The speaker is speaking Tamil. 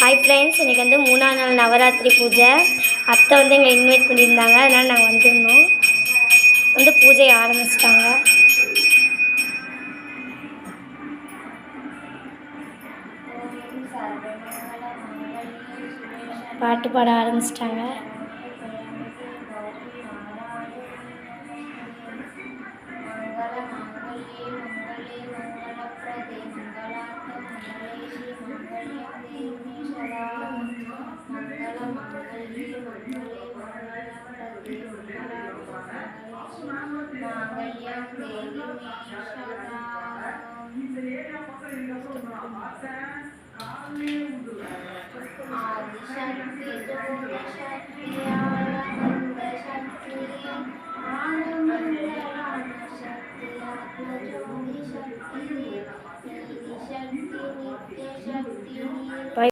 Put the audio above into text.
ஹாய் ஃப்ரெண்ட்ஸ், இன்றைக்கி வந்து 3ஆம் நாள் நவராத்திரி பூஜை. அத்தை வந்து எங்களை இன்வைட் பண்ணியிருந்தாங்க, அதனால் நாங்கள் வந்துருந்தோம். வந்து பூஜையை ஆரம்பிச்சிட்டாங்க. பாட்டு பாட ஆரம்பிச்சிட்டாங்க.